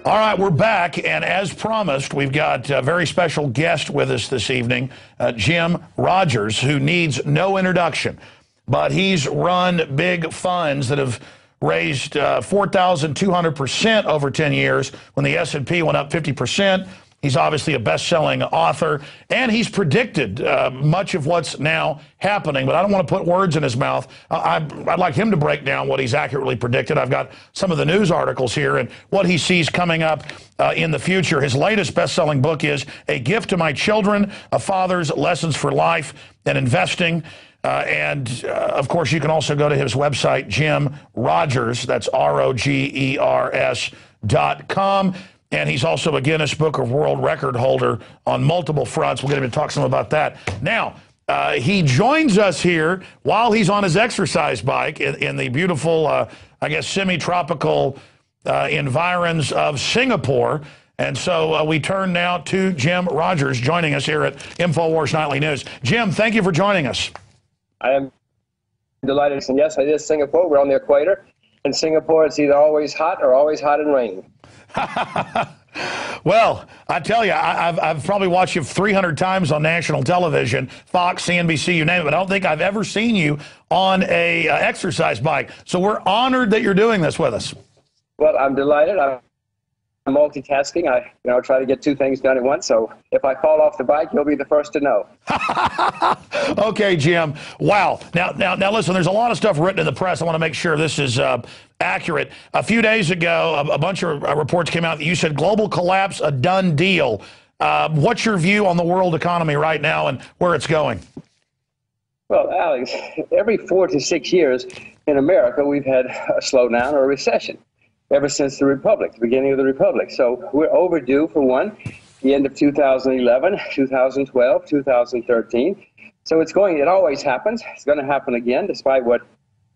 All right, we're back, and as promised, we've got a very special guest with us this evening, Jim Rogers, who needs no introduction, but he's run big funds that have raised 4,200% over 10 years when the S&P went up 50%. He's obviously a best-selling author, and he's predicted much of what's now happening, but I don't want to put words in his mouth. I'd like him to break down what he's accurately predicted. I've got some of the news articles here and what he sees coming up in the future. His latest best-selling book is A Gift to My Children, A Father's Lessons for Life and Investing. Of course, you can also go to his website, Jim Rogers, that's ROGERS.com. And he's also a Guinness Book of World Record holder on multiple fronts. We'll get him to talk some about that. Now, he joins us here while he's on his exercise bike in the beautiful, I guess, semi-tropical environs of Singapore. And so we turn now to Jim Rogers joining us here at InfoWars Nightly News. Jim, thank you for joining us. I am delighted. And yes, it is Singapore. We're on the equator. In Singapore, it's either always hot or always hot and raining. Well, I tell you, I've probably watched you 300 times on national television, Fox, CNBC, you name it, but I don't think I've ever seen you on a exercise bike. So we're honored that you're doing this with us. Well, I'm delighted. I'm multitasking. I try to get two things done at once. So if I fall off the bike, you'll be the first to know. Okay, Jim. Wow. Now, listen, there's a lot of stuff written in the press. I want to make sure this is accurate. A few days ago, a bunch of reports came out that you said global collapse, a done deal. What's your view on the world economy right now and where it's going? Well, Alex, every 4 to 6 years in America, we've had a slowdown or a recession ever since the Republic, the beginning of the Republic. So we're overdue for one, the end of 2011, 2012, 2013. So it always happens. It's going to happen again, despite what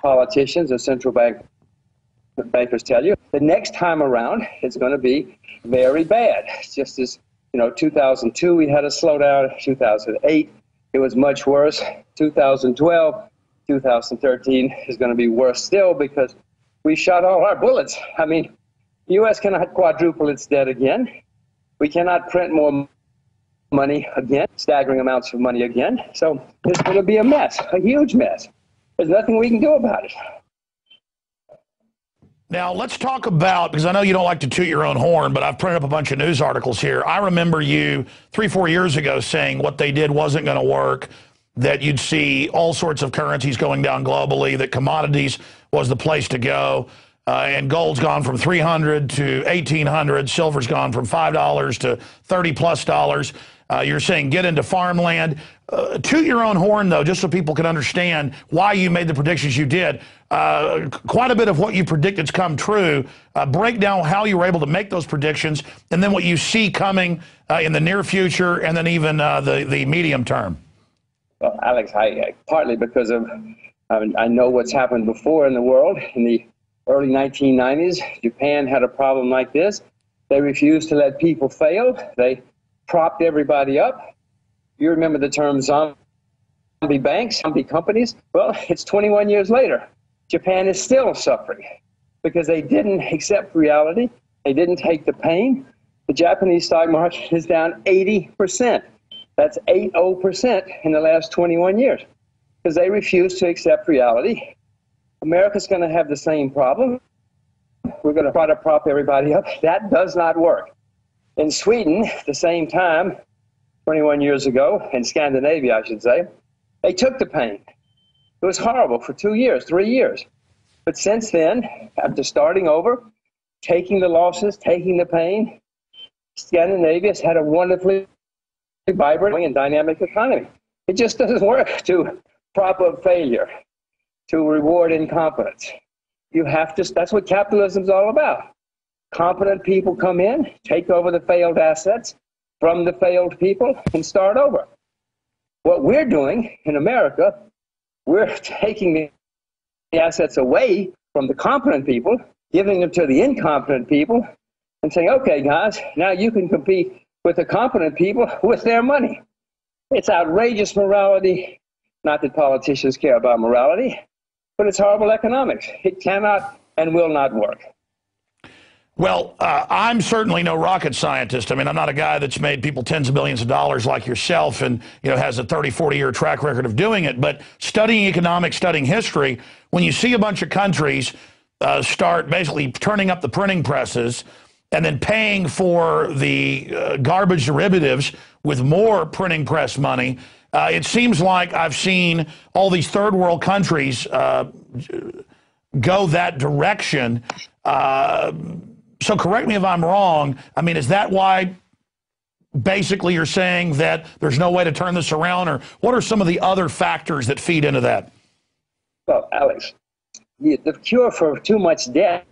politicians or central bankers tell you. The next time around, it's going to be very bad. It's just as, 2002, we had a slowdown. 2008, it was much worse. 2012, 2013 is going to be worse still because we shot all our bullets. I mean, the U.S. cannot quadruple its debt again. We cannot print more money again, staggering amounts of money again. So it's going to be a mess, a huge mess. There's nothing we can do about it. Now, let's talk about, because I know you don't like to toot your own horn, but I've printed up a bunch of news articles here. I remember you 3-4 years ago saying what they did wasn't going to work, that you'd see all sorts of currencies going down globally, that commodities was the place to go, and gold's gone from $300 to $1,800, silver's gone from $5 to $30+. You're saying get into farmland. Toot your own horn, though, just so people can understand why you made the predictions you did. Quite a bit of what you predicted's come true. Break down how you were able to make those predictions, and then what you see coming in the near future, and then even the medium term. Well, Alex, I partly because of I know what's happened before in the world. In the early 1990s, Japan had a problem like this. They refused to let people fail. They propped everybody up. You remember the term zombie banks, zombie companies? Well, it's 21 years later. Japan is still suffering because they didn't accept reality. They didn't take the pain. The Japanese stock market is down 80%. That's 80% in the last 21 years because they refuse to accept reality. America's going to have the same problem. We're going to try to prop everybody up. That does not work. In Sweden, at the same time, 21 years ago, in Scandinavia, I should say, they took the pain. It was horrible for 2 years, 3 years. But since then, after starting over, taking the losses, taking the pain, Scandinavia's had a wonderfully vibrant and dynamic economy. It just doesn't work to prop up failure, to reward incompetence. You have to, that's what capitalism's all about. Competent people come in, take over the failed assets from the failed people, and start over. What we're doing in America, we're taking the assets away from the competent people, giving them to the incompetent people, and saying, okay, guys, now you can compete with the competent people with their money. It's outrageous morality. Not that politicians care about morality, but it's horrible economics. It cannot and will not work. Well, I'm certainly no rocket scientist. I mean, I'm not a guy that's made people tens of millions of dollars like yourself and, has a 30, 40-year track record of doing it. But studying economics, studying history, when you see a bunch of countries start basically turning up the printing presses and then paying for the garbage derivatives with more printing press money, it seems like I've seen all these third world countries go that direction. So correct me if I'm wrong. I mean, is that why basically you're saying that there's no way to turn this around? Or what are some of the other factors that feed into that? Well, Alex, the cure for too much debt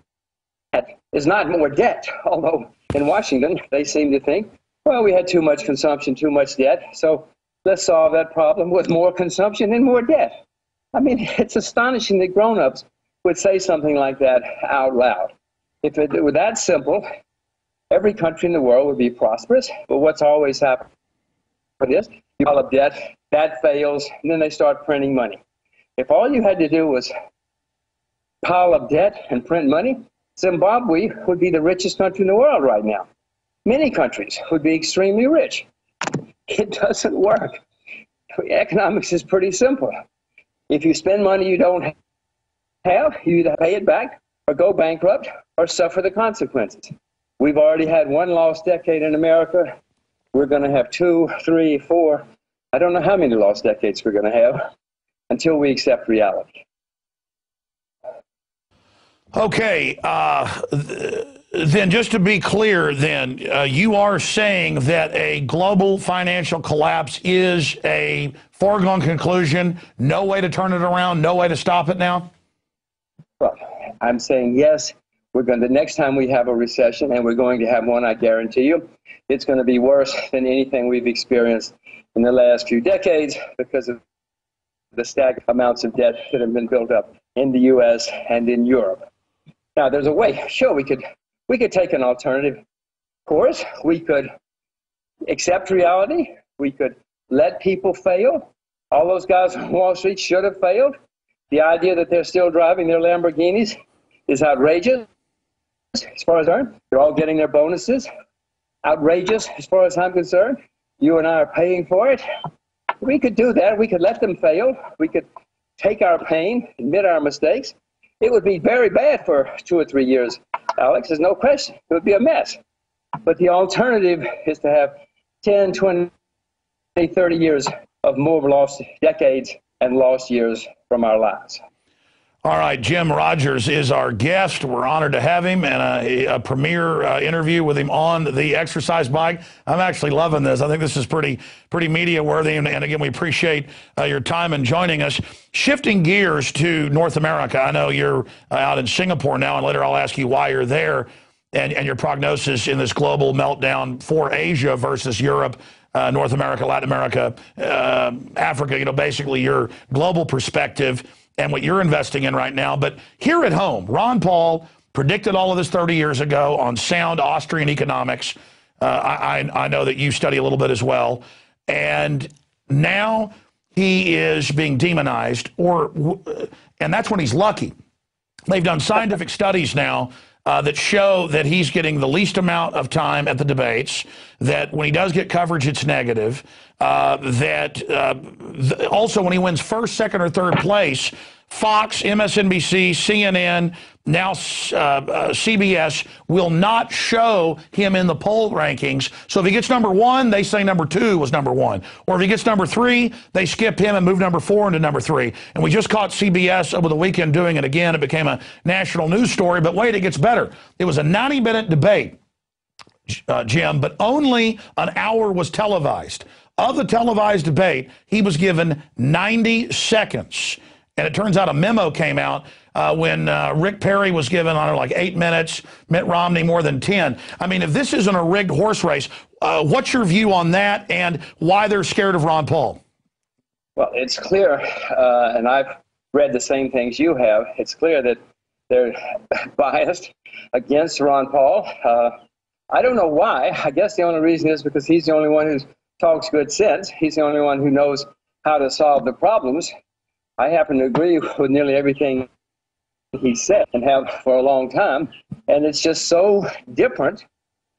is not more debt, although in Washington they seem to think, well, we had too much consumption, too much debt, so let's solve that problem with more consumption and more debt. I mean, it's astonishing that grown-ups would say something like that out loud. If it were that simple, every country in the world would be prosperous. But what's always happened is you pile up debt, that fails, and then they start printing money. If all you had to do was pile up debt and print money, Zimbabwe would be the richest country in the world right now. Many countries would be extremely rich. It doesn't work. Economics is pretty simple. If you spend money you don't have, you either pay it back or go bankrupt or suffer the consequences. We've already had one lost decade in America. We're going to have 2, 3, 4. I don't know how many lost decades we're going to have until we accept reality. Okay. Then just to be clear, then, you are saying that a global financial collapse is a foregone conclusion, no way to turn it around, no way to stop it now? Well, I'm saying yes. The next time we have a recession, and we're going to have one, I guarantee you, it's going to be worse than anything we've experienced in the last few decades because of the staggering amounts of debt that have been built up in the U.S. and in Europe. Now, there's a way. Sure, we could take an alternative course. We could accept reality. We could let people fail. All those guys on Wall Street should have failed. The idea that they're still driving their Lamborghinis is outrageous as far as I'm concerned. They're all getting their bonuses. Outrageous as far as I'm concerned. You and I are paying for it. We could do that. We could let them fail. We could take our pain, admit our mistakes. It would be very bad for 2 or 3 years, Alex. There's no question. It would be a mess. But the alternative is to have 10, 20, 30 years of more lost decades and lost years from our lives. All right, Jim Rogers is our guest. We're honored to have him and a premier interview with him on the exercise bike. I'm actually loving this. I think this is pretty media worthy. And again, we appreciate your time and joining us. Shifting gears to North America. I know you're out in Singapore now, and later I'll ask you why you're there and your prognosis in this global meltdown for Asia versus Europe, North America, Latin America, Africa, basically your global perspective and what you're investing in right now. But here at home, Ron Paul predicted all of this 30 years ago on sound Austrian economics. I know that you study a little bit as well. And now he is being demonized, and that's when he's lucky. They've done scientific studies now that show that he's getting the least amount of time at the debates, that when he does get coverage, it's negative, also when he wins first, second, or third place, Fox, MSNBC, CNN, now CBS will not show him in the poll rankings. So if he gets number 1, they say number 2 was number 1. Or if he gets number 3, they skip him and move number 4 into number 3. And we just caught CBS over the weekend doing it again. It became a national news story. But wait, it gets better. It was a 90-minute debate, Jim, but only an hour was televised. Of the televised debate, he was given 90 seconds. And it turns out a memo came out when Rick Perry was given, I don't know, like 8 minutes, Mitt Romney more than 10. I mean, if this isn't a rigged horse race, what's your view on that and why they're scared of Ron Paul? Well, it's clear, and I've read the same things you have, it's clear that they're biased against Ron Paul. I don't know why. I guess the only reason is because he's the only one who talks good sense. He's the only one who knows how to solve the problems. I happen to agree with nearly everything he said and have for a long time. And it's just so different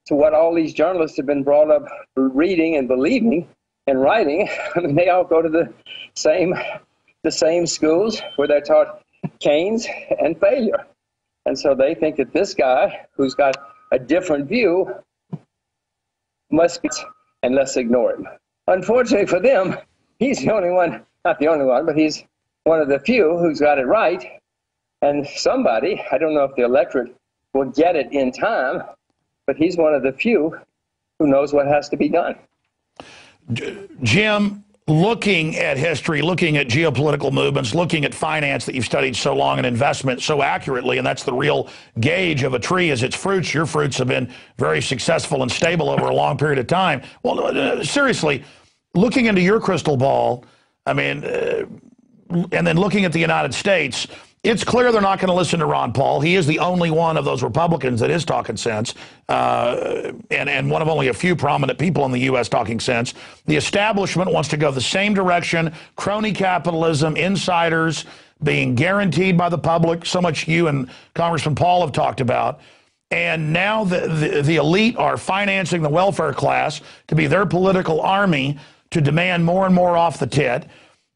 to what all these journalists have been brought up reading and believing and writing. I mean, they all go to the same schools where they're taught Keynes and failure. And so they think that this guy who's got a different view must be, and let's ignore him. Unfortunately for them, he's the only one, not the only one, but he's one of the few who's got it right. And somebody, I don't know if the electorate will get it in time, but he's one of the few who knows what has to be done. Jim, looking at history, looking at geopolitical movements, looking at finance that you've studied so long and investment so accurately, and that's the real gauge of a tree is its fruits. Your fruits have been very successful and stable over a long period of time. Well, seriously, looking into your crystal ball, I mean, and then looking at the United States, it's clear they're not going to listen to Ron Paul. He is the only one of those Republicans that is talking sense, and one of only a few prominent people in the U.S. talking sense. The establishment wants to go the same direction, crony capitalism, insiders being guaranteed by the public, so much you and Congressman Paul have talked about. And now the elite are financing the welfare class to be their political army to demand more and more off the tit.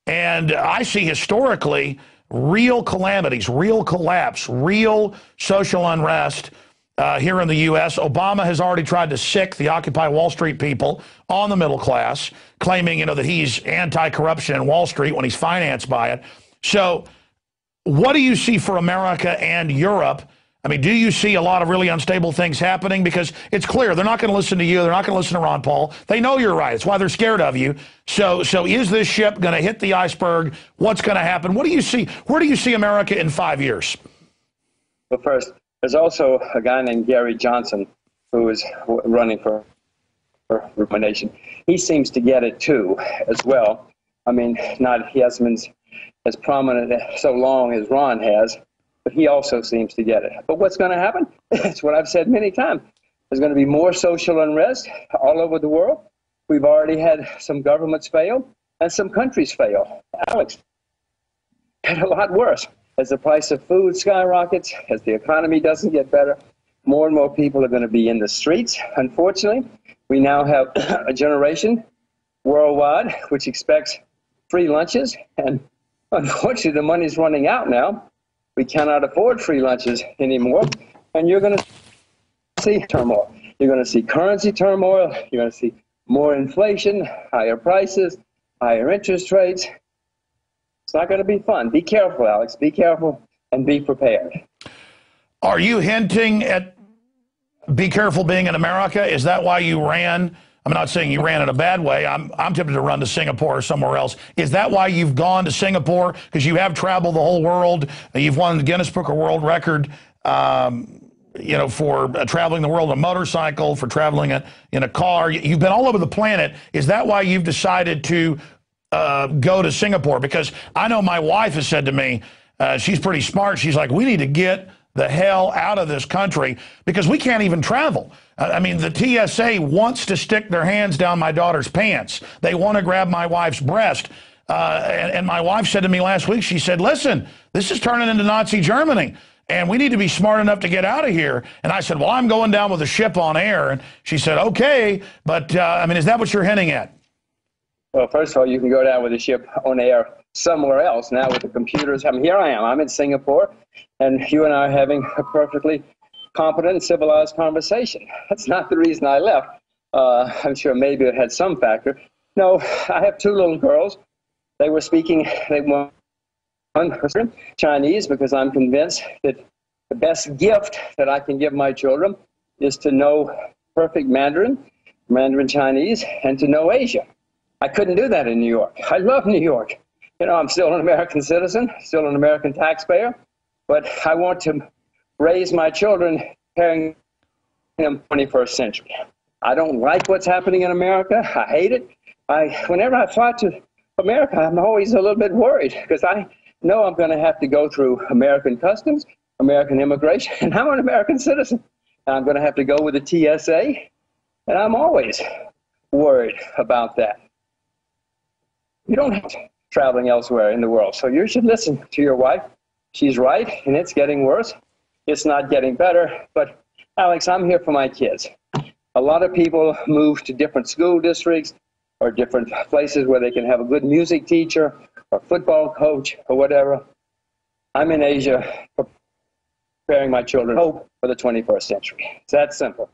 And I see historically real calamities, real collapse, real social unrest here in the U.S. Obama has already tried to sick the Occupy Wall Street people on the middle class, claiming, that he's anti-corruption in Wall Street when he's financed by it. So what do you see for America and Europe? I mean, do you see a lot of really unstable things happening? Because it's clear they're not going to listen to you. They're not going to listen to Ron Paul. They know you're right. It's why they're scared of you. So is this ship going to hit the iceberg? What's going to happen? What do you see? Where do you see America in 5 years? Well, first, there's also a guy named Gary Johnson who is running for nomination. He seems to get it too, as well. I mean, he hasn't been as prominent so long as Ron has, but he also seems to get it. But what's going to happen? It's what I've said many times. There's going to be more social unrest all over the world. We've already had some governments fail and some countries fail. Alex, and a lot worse. As the price of food skyrockets, as the economy doesn't get better, more and more people are going to be in the streets. Unfortunately, we now have a generation worldwide which expects free lunches, and unfortunately the money's running out now. We cannot afford free lunches anymore, and you're going to see turmoil. You're going to see currency turmoil. You're going to see more inflation, higher prices, higher interest rates. It's not going to be fun. Be careful, Alex. Be careful and be prepared. Are you hinting at be careful being in America? Is that why you ran? I'm not saying you ran in a bad way. I'm tempted to run to Singapore or somewhere else. Is that why you've gone to Singapore? Because you have traveled the whole world. You've won the Guinness Book of World Record, for traveling the world on a motorcycle, for traveling in a car. You've been all over the planet. Is that why you've decided to go to Singapore? Because I know my wife has said to me, she's pretty smart. She's like, we need to get the hell out of this country because we can't even travel. I mean, the TSA wants to stick their hands down my daughter's pants. They want to grab my wife's breast. And my wife said to me last week, she said, listen, this is turning into Nazi Germany, and we need to be smart enough to get out of here. And I said, well, I'm going down with a ship on air. And she said, okay, but is that what you're hinting at? Well, first of all, you can go down with a ship on air somewhere else now with the computers. I mean, here I am. I'm in Singapore, and you and I are having a perfectly competent and civilized conversation. That's not the reason I left. I'm sure maybe it had some factor. No, I have two little girls. They were speaking, one Chinese, because I'm convinced that the best gift that I can give my children is to know perfect Mandarin Chinese, and to know Asia. I couldn't do that in New York. I love New York. I'm still an American citizen, still an American taxpayer, but I want to raise my children carrying them 21st century. I don't like what's happening in America. I hate it. Whenever I fly to America, I'm always a little bit worried because I know I'm going to have to go through American customs, American immigration, and I'm an American citizen. And I'm going to have to go with the TSA, and I'm always worried about that. You don't have to traveling elsewhere in the world, so you should listen to your wife. she's right, and it's getting worse. It's not getting better. But, Alex, I'm here for my kids. A lot of people move to different school districts or different places where they can have a good music teacher or football coach or whatever. I'm in Asia preparing my children hope for the 21st century. It's that simple.